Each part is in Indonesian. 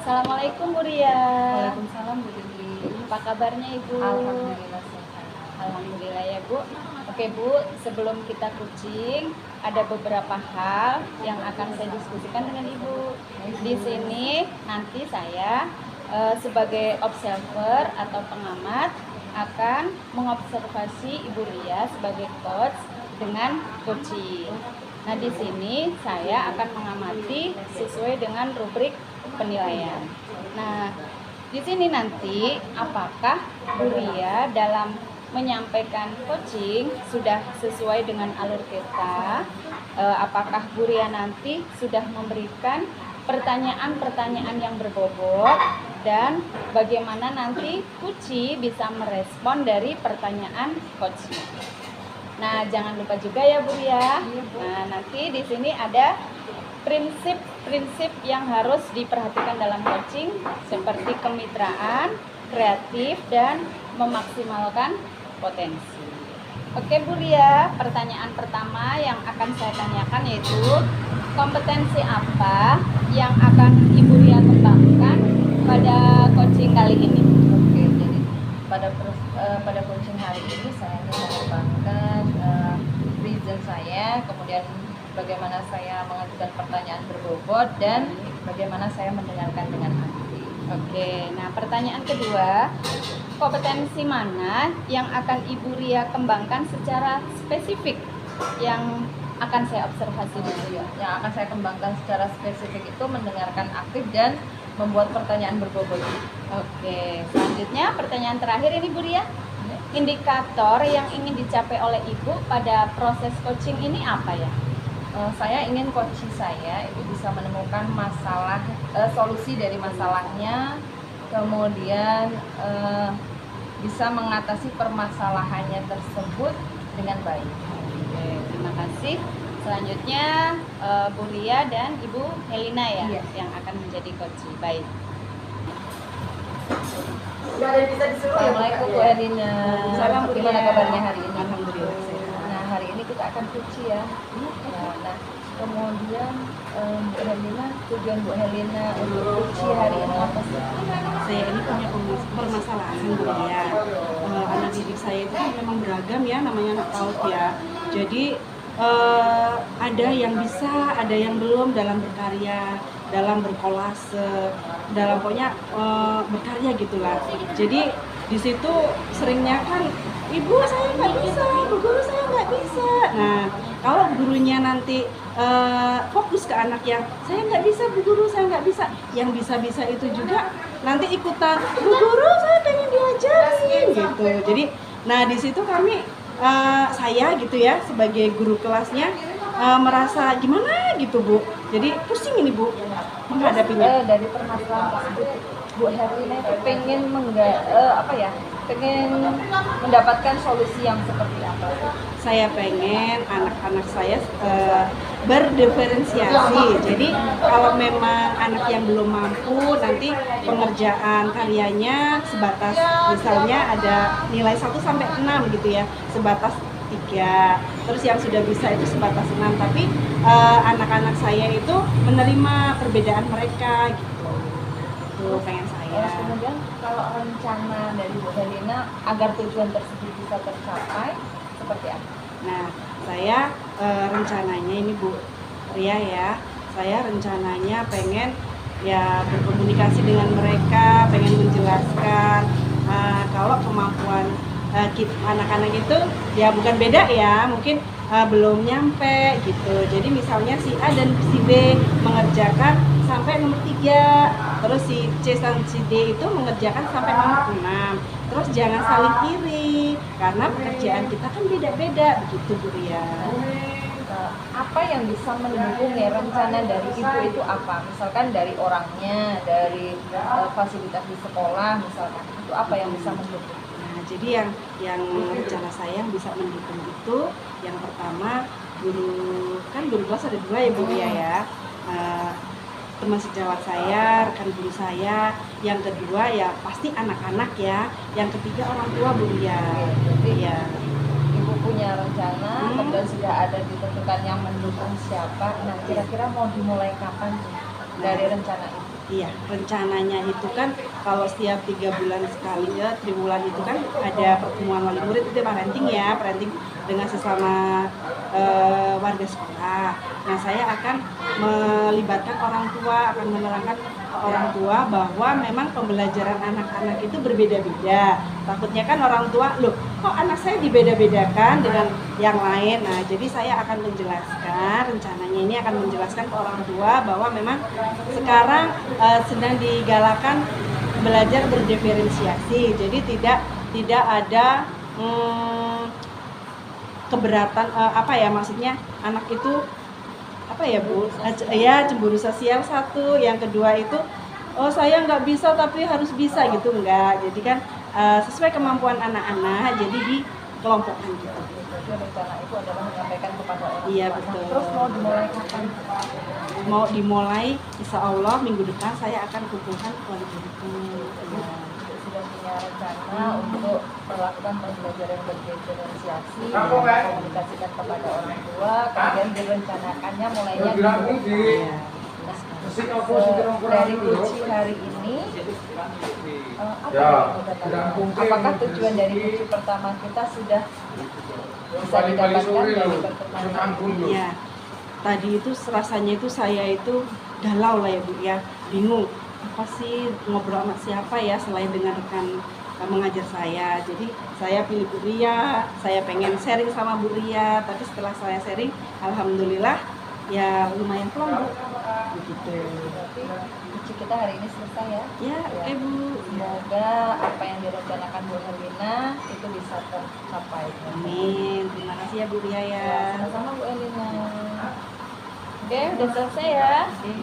Assalamualaikum Bu Ria. Waalaikumsalam Bu Didi. Apa kabarnya Ibu? Alhamdulillah sehat. Alhamdulillah ya Bu. Oke Bu, sebelum kita coaching, ada beberapa hal yang akan saya diskusikan dengan Ibu. Di sini nanti saya sebagai observer atau pengamat akan mengobservasi Ibu Ria sebagai coach dengan coaching. Nah, di sini saya akan mengamati sesuai dengan rubrik penilaian. Nah, di sini nanti apakah Bu Ria dalam menyampaikan coaching sudah sesuai dengan alur kita? Apakah Bu Ria nanti sudah memberikan pertanyaan-pertanyaan yang berbobot, dan bagaimana nanti Kuci bisa merespon dari pertanyaan coaching. Nah, jangan lupa juga ya Bu ya. Nah, nanti di sini ada prinsip-prinsip yang harus diperhatikan dalam coaching seperti kemitraan, kreatif, dan memaksimalkan potensi. Oke Bu Ria, pertanyaan pertama yang akan saya tanyakan yaitu kompetensi apa yang akan Ibu Ria kembangkan pada coaching kali ini? Oke, jadi pada coaching hari ini saya ingin mengembangkan reason saya, kemudian bagaimana saya mengajukan pertanyaan berbobot, dan bagaimana saya mendengarkan dengan aktif. Oke, nah pertanyaan kedua, kompetensi mana yang akan Ibu Ria kembangkan secara spesifik yang akan saya observasi dulu? Yang akan saya kembangkan secara spesifik itu mendengarkan aktif dan membuat pertanyaan berbobot. Oke, selanjutnya pertanyaan terakhir ini Bu Ria. Indikator yang ingin dicapai oleh Ibu pada proses coaching ini apa ya? Saya ingin coaching saya itu bisa menemukan masalah, solusi dari masalahnya, kemudian bisa mengatasi permasalahannya tersebut dengan baik. Oke, terima kasih. Selanjutnya Bu Ria dan Ibu Helina ya, Iya, yang akan menjadi coach. Baik. Assalamualaikum Bu Elina. Salam Bu Gimana Ria. kabarnya hari ini? Alhamdulillah sehat. Nah, hari ini kita akan cuci ya. Nah, kemudian Bu Helina, tujuan Bu Helina untuk cuci hari ini apa sih? Saya ini punya permasalahan Bu ya. Anak didik saya itu memang beragam ya, namanya anak PAUD ya. Jadi ada yang bisa, ada yang belum dalam berkarya, dalam berkolase, dalam pokoknya berkarya gitulah. Jadi di situ seringnya kan, ibu saya nggak bisa, bu guru saya nggak bisa. Nah, kalau gurunya nanti fokus ke anak yang saya nggak bisa, bu guru saya nggak bisa, yang bisa-bisa itu juga nanti ikutan, bu guru saya pengen diajarin gitu. Jadi, nah di situ kami saya gitu ya sebagai guru kelasnya merasa gimana gitu Bu. Jadi pusing ini Bu menghadapinya. Dari permasalahan tersebut, Bu Herlina itu pengen pengen mendapatkan solusi yang seperti apa? Saya pengen anak-anak saya berdiferensiasi. Jadi kalau memang anak yang belum mampu, nanti pengerjaan karyanya sebatas misalnya ada nilai 1 sampai 6 gitu ya, sebatas 3. Terus yang sudah bisa itu sebatas 6. Tapi anak-anak saya itu menerima perbedaan mereka gitu. Itu pengen saya. Kemudian kalau rencana dari Bu Herlina agar tujuan tersebut bisa tercapai seperti apa? Nah, saya rencananya ini Bu Ria ya, saya rencananya pengen ya berkomunikasi dengan mereka, pengen menjelaskan kalau kemampuan anak-anak itu ya bukan beda ya, mungkin belum nyampe gitu. Jadi misalnya si A dan si B mengerjakan sampai nomor 3, terus si C dan si D itu mengerjakan sampai nomor 6. Terus jangan saling iri, karena pekerjaan kita kan beda-beda begitu Bu Ria. Apa yang bisa mendukung ya rencana dari ibu itu apa? Misalkan dari orangnya, dari fasilitas di sekolah misalkan, itu apa yang bisa mendukung? Nah, jadi yang rencana saya yang bisa mendukung itu, yang pertama guru kelas ada 2 ya Bu Ria ya. Teman sejawat saya, rekan guru saya. Yang kedua ya pasti anak-anak ya. Yang ketiga orang tua Bu Ria. Jadi Ya. ibu punya rencana, kemudian sudah ada ditentukan yang mendukung siapa. Nah, kira-kira mau dimulai kapan tuh dari rencana itu? Iya, rencananya itu kan kalau setiap 3 bulan sekali ya, triwulan itu kan ada pertemuan wali murid itu parenting ya, parenting dengan sesama warga sekolah. Nah, saya akan melibatkan orang tua, akan menerangkan ke orang tua bahwa memang pembelajaran anak-anak itu berbeda-beda. Takutnya kan orang tua, loh kok anak saya dibeda-bedakan dengan yang lain. Nah, jadi saya akan menjelaskan, rencananya ini akan menjelaskan ke orang tua bahwa memang sekarang sedang digalakan belajar berdiferensiasi. Jadi tidak ada keberatan apa ya, maksudnya anak itu apa ya Bu, ya cemburu sosial satu, yang kedua itu oh saya nggak bisa tapi harus bisa gitu, enggak. Jadi kan sesuai kemampuan anak-anak, jadi dikelompokkan gitu. Jadi rencana itu adalah menyampaikan kepada orang tua. Iya Nah, betul. terus mau dimulai kapan? Mau dimulai insya Allah minggu depan saya akan kumpulkan wali murid. Sudah punya rencana untuk melakukan pembelajaran berdiferensiasi, komunikasikan kepada orang tua, kemudian direncanakannya mulainya di Iya. dari uji hari ini. Apa yang apakah tujuan dari uji pertama kita sudah bisa didapatkan dari pertemuan ini? Iya. Tadi itu rasanya itu saya itu galau lah ya Bu ya, bingung apa sih ngobrol sama siapa ya selain dengan rekan mengajar saya. Jadi saya pilih Bu Ria, saya pengen sharing sama Bu Ria, tapi setelah saya sharing alhamdulillah ya lumayan plong Bu. Begitu. Berarti uji kita hari ini selesai ya? Ya, oke Bu. Semoga apa yang direncanakan Bu Herlina itu bisa tercapai. Amin. Terima kasih ya Bu Ria ya. Sama-sama Bu Elina. Oke, udah selesai ya.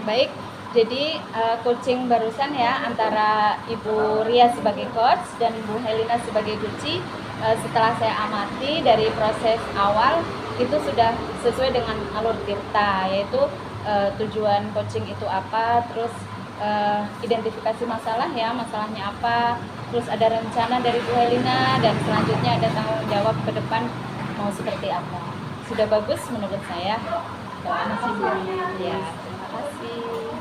Baik, jadi coaching barusan ya antara Ibu Ria sebagai coach dan Bu Helina sebagai coach. Setelah saya amati dari proses awal itu sudah sesuai dengan alur Tirta, yaitu tujuan coaching itu apa, terus identifikasi masalah ya, masalahnya apa, terus ada rencana dari Bu Helina, dan selanjutnya ada tanggung jawab ke depan mau seperti apa. Sudah bagus menurut saya. Terima kasih Bu. Ya, terima kasih.